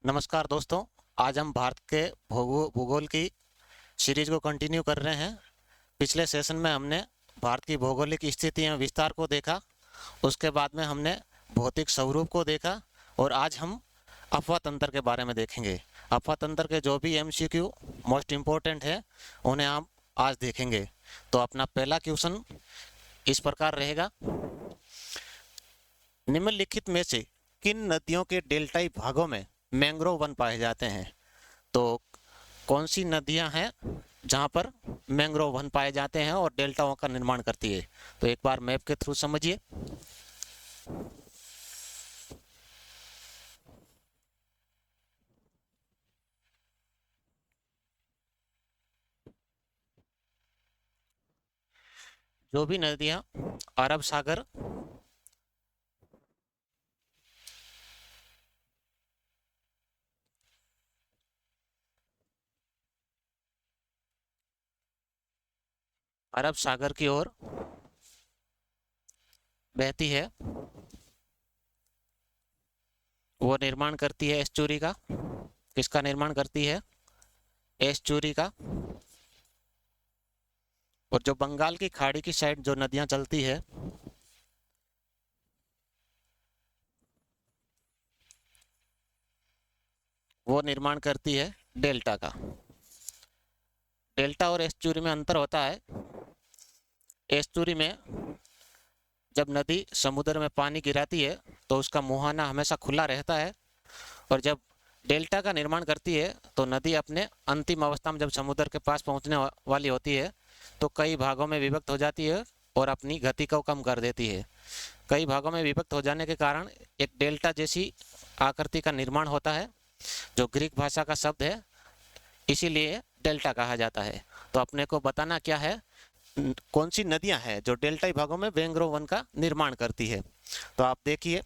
नमस्कार दोस्तों। आज हम भारत के भूगोल की सीरीज को कंटिन्यू कर रहे हैं। पिछले सेशन में हमने भारत की भौगोलिक स्थिति एवं विस्तार को देखा। उसके बाद में हमने भौतिक स्वरूप को देखा और आज हम अफवा तंत्र के बारे में देखेंगे। अफवा तंत्र के जो भी एमसीक्यू मोस्ट इम्पोर्टेंट है उन्हें हम आज देखेंगे। तो अपना पहला क्वेश्चन इस प्रकार रहेगा, निम्नलिखित में से किन नदियों के डेल्टाई भागों में मैंग्रोव वन पाए जाते हैं? तो कौन सी नदियां हैं जहां पर मैंग्रोव वन पाए जाते हैं और डेल्टाओं का निर्माण करती है? तो एक बार मैप के थ्रू समझिए। जो भी नदियां अरब सागर, अरब सागर की ओर बहती है, वो निर्माण करती है एस्चुरी का। किसका निर्माण करती है? एस्चुरी का। और जो बंगाल की खाड़ी की साइड जो नदियां चलती है, वो निर्माण करती है डेल्टा का। डेल्टा और एस्चुरी में अंतर होता है। एस्चुरी में जब नदी समुद्र में पानी गिराती है तो उसका मुहाना हमेशा खुला रहता है, और जब डेल्टा का निर्माण करती है तो नदी अपने अंतिम अवस्था में जब समुद्र के पास पहुंचने वाली होती है तो कई भागों में विभक्त हो जाती है और अपनी गति को कम कर देती है। कई भागों में विभक्त हो जाने के कारण एक डेल्टा जैसी आकृति का निर्माण होता है, जो ग्रीक भाषा का शब्द है, इसीलिए डेल्टा कहा जाता है। तो अपने को बताना क्या है, कौन सी नदियां हैं जो डेल्टाई भागों में मैंग्रोव वन का निर्माण करती है। तो आप देखिए,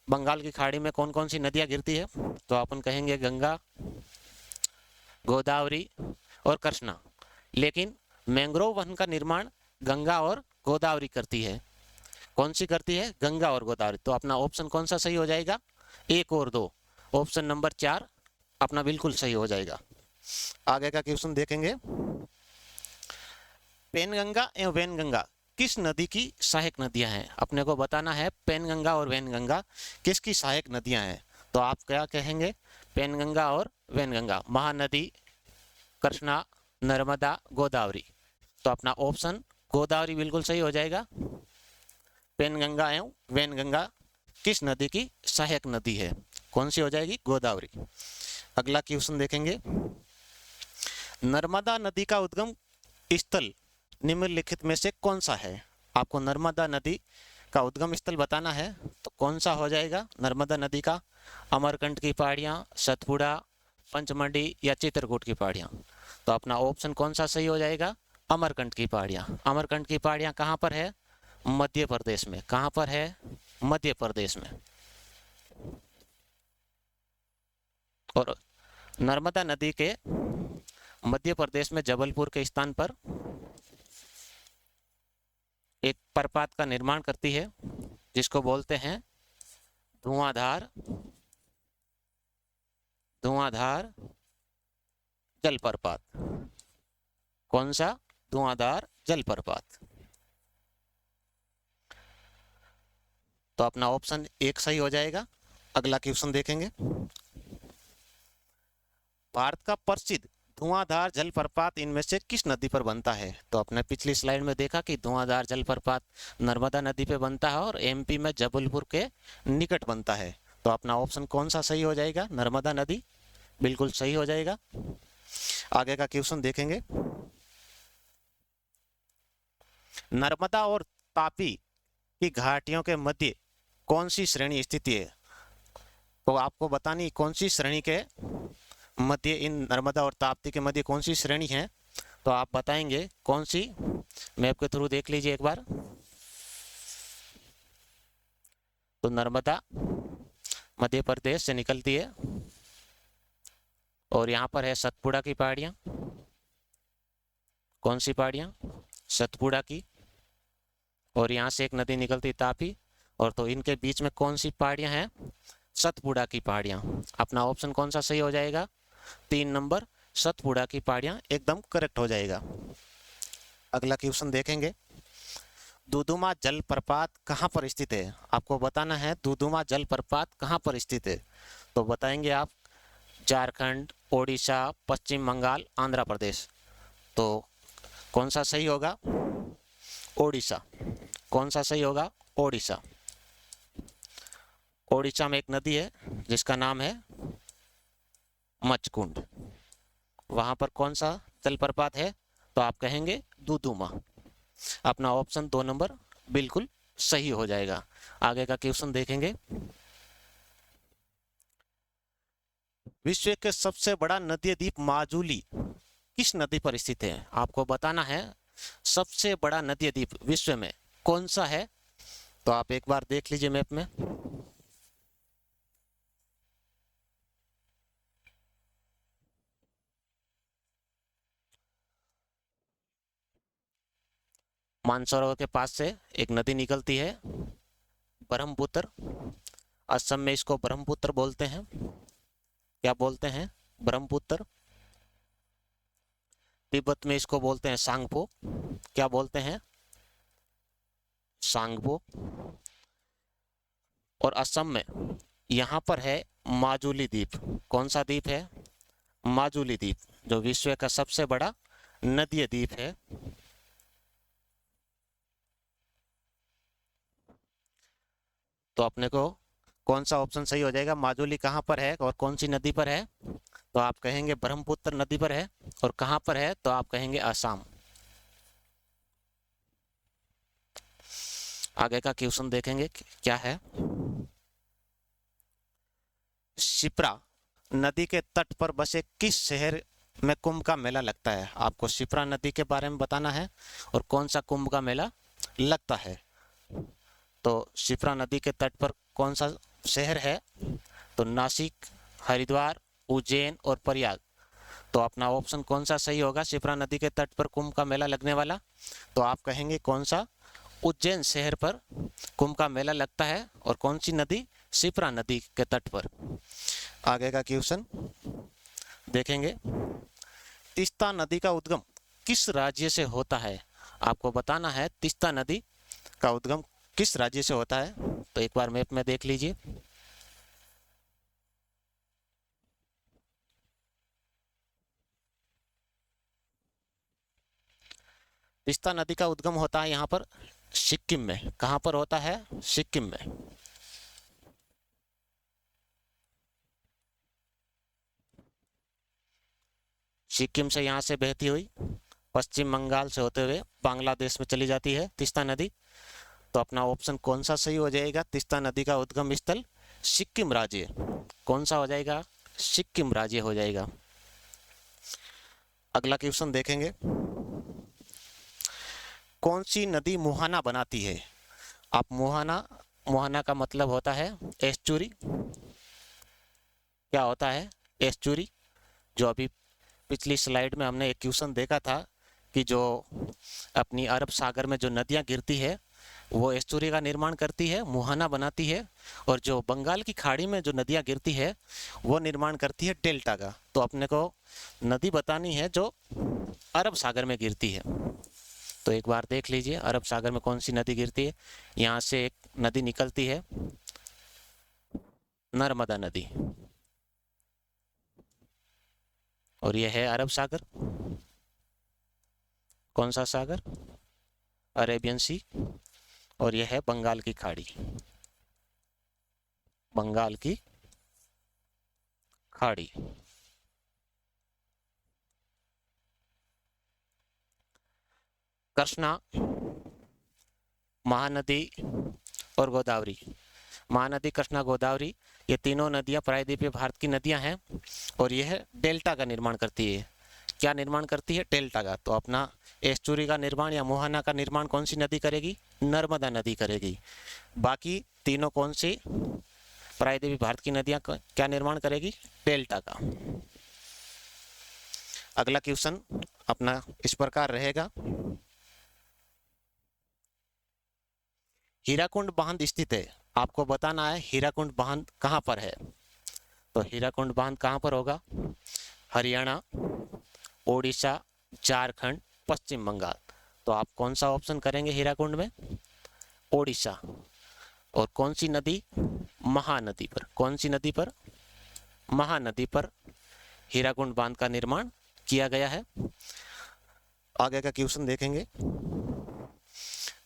बंगाल की खाड़ी में कौन कौन सी नदियां गिरती है? तो अपन कहेंगे गंगा, गोदावरी और कृष्णा। लेकिन मैंग्रोव वन का निर्माण गंगा और गोदावरी करती है। कौन सी करती है? गंगा और गोदावरी। तो अपना ऑप्शन कौन सा सही हो जाएगा? एक और दो। ऑप्शन नंबर 4 अपना बिल्कुल सही हो जाएगा। आगे का क्वेश्चन देखेंगे, पेनगंगा एवं वैनगंगा किस नदी की सहायक नदियां हैं? अपने को बताना है पेनगंगा और वैनगंगा किसकी सहायक नदियां हैं। तो आप क्या कहेंगे? पेनगंगा और वैनगंगा, महानदी, कृष्णा, नर्मदा, गोदावरी। तो अपना ऑप्शन गोदावरी बिल्कुल सही हो जाएगा। पेनगंगा एवं वैनगंगा किस नदी की सहायक नदी है? कौन सी हो जाएगी? गोदावरी। अगला क्वेश्चन देखेंगे, नर्मदा नदी का उद्गम स्थल निम्नलिखित में से कौन सा है? आपको नर्मदा नदी का उद्गम स्थल बताना है, तो कौन सा हो जाएगा नर्मदा नदी का? अमरकंटक की पहाड़ियाँ, सतपुड़ा, पंचमढ़ी या चित्रकूट की पहाड़ियाँ? तो अपना ऑप्शन कौन सा सही हो जाएगा? अमरकंटक की पहाड़ियाँ। अमरकंटक की पहाड़ियाँ कहाँ पर है? मध्य प्रदेश में। कहाँ पर है? मध्य प्रदेश में। और नर्मदा नदी के मध्य प्रदेश में जबलपुर के स्थान पर एक प्रपात का निर्माण करती है, जिसको बोलते हैं धुआंधार धुआंधार जलप्रपात। कौन सा? धुआंधार जलप्रपात। तो अपना ऑप्शन एक सही हो जाएगा। अगला क्वेश्चन देखेंगे, भारत का प्रसिद्ध धुआंधार जलप्रपात इनमें से किस नदी पर बनता है? तो आपने पिछली स्लाइड में देखा कि धुआंधार जलप्रपात नर्मदा नदी पे बनता है और एमपी में जबलपुर के निकट बनता है। तो अपना ऑप्शन कौन सा सही हो जाएगा? नर्मदा नदी बिल्कुल सही हो जाएगा। आगे का क्वेश्चन देखेंगे, नर्मदा और तापी की घाटियों के मध्य कौन सी श्रेणी स्थित है? तो आपको बतानी कौन सी श्रेणी के मध्य, इन नर्मदा और ताप्ती के मध्य कौन सी श्रेणी है? तो आप बताएंगे कौन सी? मैप के थ्रू देख लीजिए एक बार। तो नर्मदा मध्य प्रदेश से निकलती है और यहाँ पर है सतपुड़ा की पहाड़ियाँ। कौन सी पहाड़ियाँ? सतपुड़ा की। और यहाँ से एक नदी निकलती तापी। और तो इनके बीच में कौन सी पहाड़ियाँ हैं? सतपुड़ा की पहाड़ियाँ। अपना ऑप्शन कौन सा सही हो जाएगा? 3 नंबर, सतपुड़ा की पहाड़ियाँ एकदम करेक्ट हो जाएगा। अगला क्वेश्चन देखेंगे। दुदुमा जलप्रपात कहाँ पर स्थित है? आपको बताना है दुदुमा जलप्रपात कहाँ पर स्थित है। तो बताएंगे आप झारखंड, ओडिशा, पश्चिम बंगाल, आंध्र प्रदेश। तो कौन सा सही होगा? ओडिशा। कौन सा सही होगा? ओडिशा। ओडिशा में एक नदी है जिसका नाम है मचकुंड। वहां पर कौन सा जलप्रपात है? तो आप कहेंगे दुदुमा। अपना ऑप्शन 2 नंबर बिल्कुल सही हो जाएगा। आगे का क्वेश्चन देखेंगे। विश्व के सबसे बड़ा नदी द्वीप माजुली किस नदी पर स्थित है? आपको बताना है सबसे बड़ा नदी द्वीप विश्व में कौन सा है। तो आप एक बार देख लीजिए मैप में। मानसरोवर के पास से एक नदी निकलती है, ब्रह्मपुत्र। असम में इसको ब्रह्मपुत्र बोलते हैं। क्या बोलते हैं? ब्रह्मपुत्र। तिब्बत में इसको बोलते हैं सांगपो। क्या बोलते हैं? सांगपो। और असम में यहाँ पर है माजुली द्वीप। कौन सा द्वीप है? माजुली द्वीप, जो विश्व का सबसे बड़ा नदीय द्वीप है। तो अपने को कौन सा ऑप्शन सही हो जाएगा? माजुली कहाँ पर है और कौन सी नदी पर है? तो आप कहेंगे ब्रह्मपुत्र नदी पर है। और कहाँ पर है? तो आप कहेंगे असम। आगे का क्वेश्चन देखेंगे क्या है। शिप्रा नदी के तट पर बसे किस शहर में कुंभ का मेला लगता है? आपको शिप्रा नदी के बारे में बताना है और कौन सा कुंभ का मेला लगता है। तो शिप्रा नदी के तट पर कौन सा शहर है? तो नासिक, हरिद्वार, उज्जैन और प्रयाग। तो अपना ऑप्शन कौन सा सही होगा? शिप्रा नदी के तट पर कुंभ का मेला लगने वाला। तो आप कहेंगे कौन सा? उज्जैन शहर पर कुंभ का मेला लगता है। और कौन सी नदी? शिप्रा नदी के तट पर। आगे का क्वेश्चन देखेंगे। तीस्ता नदी का उद्गम किस राज्य से होता है? आपको बताना है तीस्ता नदी का उद्गम किस राज्य से होता है। तो एक बार मैप में देख लीजिए। तीस्ता नदी का उद्गम होता है यहाँ पर सिक्किम में। कहाँ पर होता है? सिक्किम में। सिक्किम से यहाँ से बहती हुई पश्चिम बंगाल से होते हुए बांग्लादेश में चली जाती है तीस्ता नदी। तो अपना ऑप्शन कौन सा सही हो जाएगा? तीस्ता नदी का उद्गम स्थल सिक्किम राज्य। कौन सा हो जाएगा? सिक्किम राज्य हो जाएगा। अगला क्वेश्चन देखेंगे। कौन सी नदी मुहाना बनाती है? आप मुहाना, मुहाना का मतलब होता है एस्चुरी। क्या होता है? एस्चुरी। जो अभी पिछली स्लाइड में हमने एक क्वेश्चन देखा था कि जो अपनी अरब सागर में जो नदियां गिरती है वो एस्चुरी का निर्माण करती है, मुहाना बनाती है। और जो बंगाल की खाड़ी में जो नदियां गिरती है वो निर्माण करती है डेल्टा का। तो अपने को नदी बतानी है जो अरब सागर में गिरती है। तो एक बार देख लीजिए अरब सागर में कौन सी नदी गिरती है। यहाँ से एक नदी निकलती है, नर्मदा नदी। और यह है अरब सागर। कौन सा सागर? अरेबियन सी। और यह है बंगाल की खाड़ी। बंगाल की खाड़ी। कृष्णा, महानदी और गोदावरी। महानदी, कृष्णा, गोदावरी, ये तीनों नदियां प्रायद्वीपीय भारत की नदियां हैं। और यह डेल्टा का निर्माण करती है। क्या निर्माण करती है? डेल्टा का। तो अपना एस्चुरी का निर्माण या मुहाना का निर्माण कौन सी नदी करेगी? नर्मदा नदी करेगी। बाकी तीनों कौन सी प्रायद्वीपीय भारत की नदियां क्या निर्माण करेगी? डेल्टा का। अगला क्वेश्चन अपना इस प्रकार रहेगा। हीराकुंड बांध स्थित है आपको बताना है हीराकुंड बांध कहाँ पर है। तो हीराकुंड बांध कहाँ पर होगा? हरियाणा, ओडिशा, झारखंड, पश्चिम बंगाल। तो आप कौन सा ऑप्शन करेंगे हीराकुंड में? ओडिशा। और कौन सी नदी? महानदी पर। कौन सी नदी पर? महानदी पर हीराकुंड बांध का निर्माण किया गया है। आगे का क्वेश्चन देखेंगे।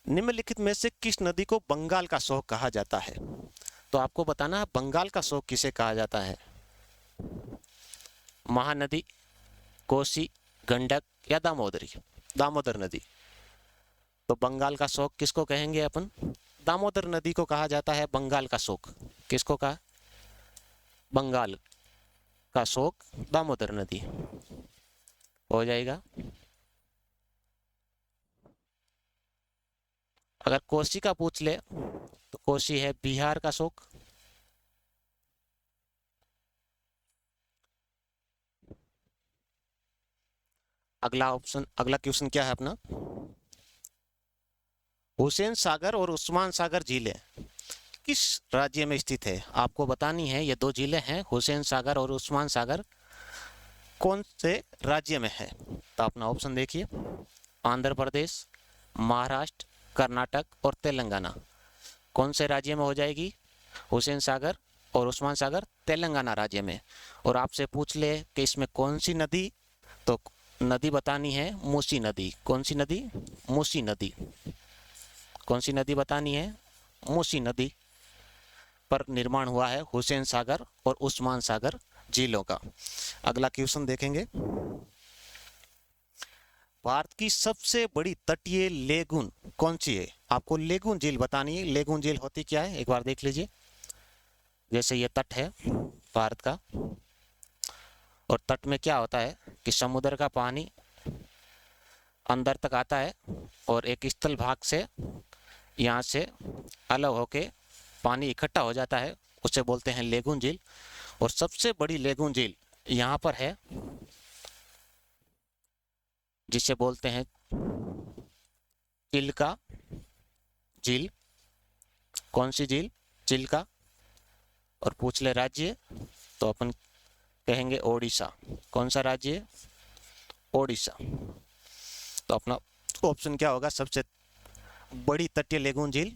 निम्नलिखित में से किस नदी को बंगाल का शोक कहा जाता है? तो आपको बताना है बंगाल का शोक किसे कहा जाता है। महानदी, कोसी, गंडक या दामोदरी? दामोदर नदी। तो बंगाल का शोक किसको कहेंगे अपन? दामोदर नदी को कहा जाता है बंगाल का शोक। किसको कहा? बंगाल का शोक दामोदर नदी। हो जाएगा। अगर कोसी का पूछ ले तो कोसी है बिहार का शोक। अगला ऑप्शन, अगला क्वेश्चन क्या है अपना? हुसैन सागर और उस्मान सागर झीलें किस राज्य में स्थित है? आपको बतानी है। ये दो झीलें हैं, हुसैन सागर और उस्मान सागर, कौन से राज्य में है? तो अपना ऑप्शन देखिए। आंध्र प्रदेश, महाराष्ट्र, कर्नाटक और तेलंगाना। कौन से राज्य में हो जाएगी हुसैन सागर और उस्मान सागर? तेलंगाना राज्य में। और आपसे पूछ ले कि इसमें कौन सी नदी, तो नदी बतानी है मूसी नदी। कौन सी नदी? मूसी नदी। कौन सी नदी बतानी है? मूसी नदी पर निर्माण हुआ है हुसैन सागर और उस्मान सागर झीलों का। अगला क्वेश्चन देखेंगे। भारत की सबसे बड़ी तटीय लेगून कौन सी है? आपको लेगून झील बतानी है। लेगून झील होती क्या है एक बार देख लीजिए। जैसे ये तट है भारत का, और तट में क्या होता है कि समुद्र का पानी अंदर तक आता है और एक स्थल भाग से यहाँ से अलग होके पानी इकट्ठा हो जाता है, उसे बोलते हैं लेगून झील। और सबसे बड़ी लेगून झील यहाँ पर है, जिसे बोलते हैं चिल्का झील। कौन सी झील? चिल्का। और पूछ ले राज्य तो अपन कहेंगे ओडिशा। कौन सा राज्य? ओडिशा। तो अपना ऑप्शन क्या होगा? सबसे बड़ी तटीय लेगून झील,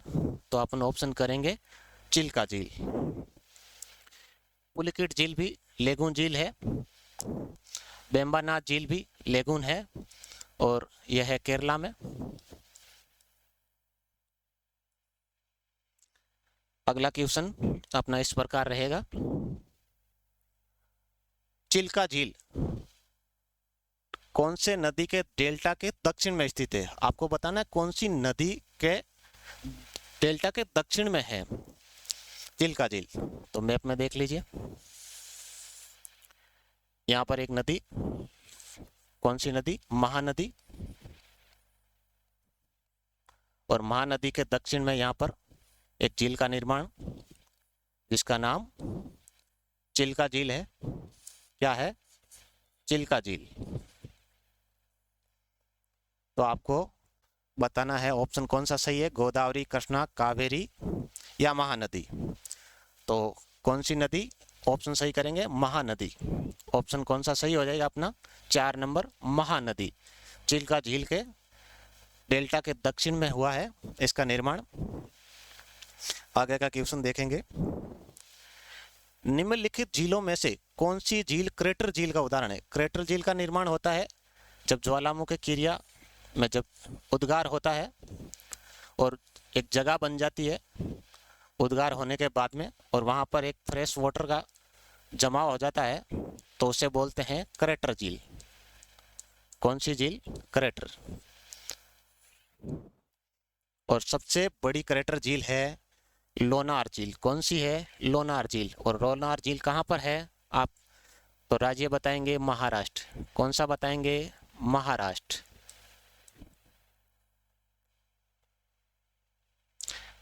तो अपन ऑप्शन करेंगे चिल्का झील। पुलिकेट झील भी लेगून झील है, बेम्बानाथ झील भी लेगून है, और यह है केरला में। अगला क्वेश्चन अपना इस प्रकार रहेगा। चिल्का झील कौन से नदी के डेल्टा के दक्षिण में स्थित है? आपको बताना है कौन सी नदी के डेल्टा के दक्षिण में है चिल्का झील। तो मैप में देख लीजिए, यहाँ पर एक नदी, कौन सी नदी? महानदी। और महानदी के दक्षिण में यहाँ पर एक झील का निर्माण, जिसका नाम चिल्का झील है। क्या है? चिल्का झील। तो आपको बताना है ऑप्शन कौन सा सही है, गोदावरी, कृष्णा, कावेरी या महानदी। तो कौन सी नदी ऑप्शन सही करेंगे? महानदी। ऑप्शन कौन सा सही हो जाएगा अपना? 4 नंबर, महानदी। चिल्का झील के डेल्टा के दक्षिण में हुआ है इसका निर्माण। आगे का क्वेश्चन देखेंगे। निम्नलिखित झीलों में से कौन सी झील क्रेटर झील का उदाहरण है? क्रेटर झील का निर्माण होता है जब ज्वालामुखी क्रिया में जब उद्गार होता है और एक जगह बन जाती है उद्गार होने के बाद में, और वहां पर एक फ्रेश वाटर का जमाव हो जाता है, तो उसे बोलते हैं क्रेटर झील। कौन सी झील? क्रेटर। और सबसे बड़ी क्रेटर झील है लोनार झील। कौन सी है? लोनार झील। और लोनार झील कहाँ पर है आप? तो राज्य बताएंगे महाराष्ट्र। कौन सा बताएंगे? महाराष्ट्र।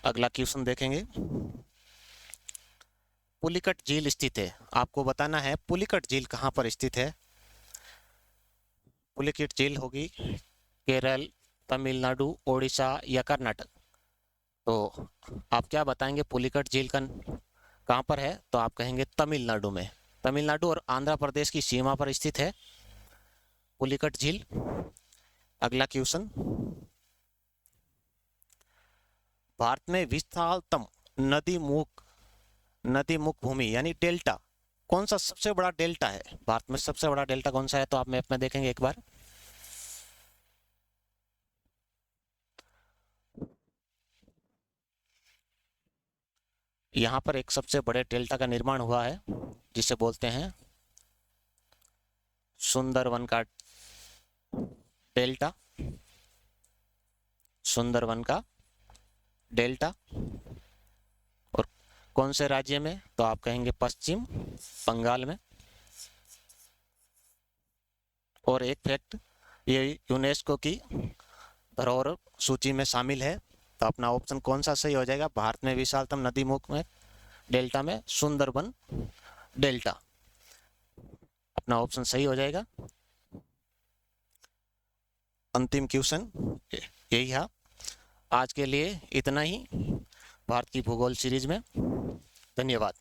अगला क्वेश्चन देखेंगे। पुलिकट झील स्थित है, आपको बताना है पुलिकट झील कहाँ पर स्थित है। पुलिकट झील होगी केरल, तमिलनाडु, ओडिशा या कर्नाटक। तो आप क्या बताएंगे पुलिकट झील का कहाँ पर है? तो आप कहेंगे तमिलनाडु में। तमिलनाडु और आंध्र प्रदेश की सीमा पर स्थित है पुलिकट झील। अगला क्वेश्चन, भारत में विशालतम नदी मुख भूमि यानी डेल्टा कौन सा सबसे बड़ा डेल्टा है? भारत में सबसे बड़ा डेल्टा कौन सा है? तो आप मैप में देखेंगे एक बार। यहाँ पर एक सबसे बड़े डेल्टा का निर्माण हुआ है जिसे बोलते हैं सुंदरवन का डेल्टा। सुंदरवन का डेल्टा। और कौन से राज्य में? तो आप कहेंगे पश्चिम बंगाल में। और एक फैक्ट, ये यूनेस्को की धरोहर सूची में शामिल है। तो अपना ऑप्शन कौन सा सही हो जाएगा? भारत में विशालतम नदी मुख में डेल्टा में सुंदरबन डेल्टा, अपना ऑप्शन सही हो जाएगा। अंतिम क्वेश्चन यही है। आज के लिए इतना ही भारत की भूगोल सीरीज में। धन्यवाद।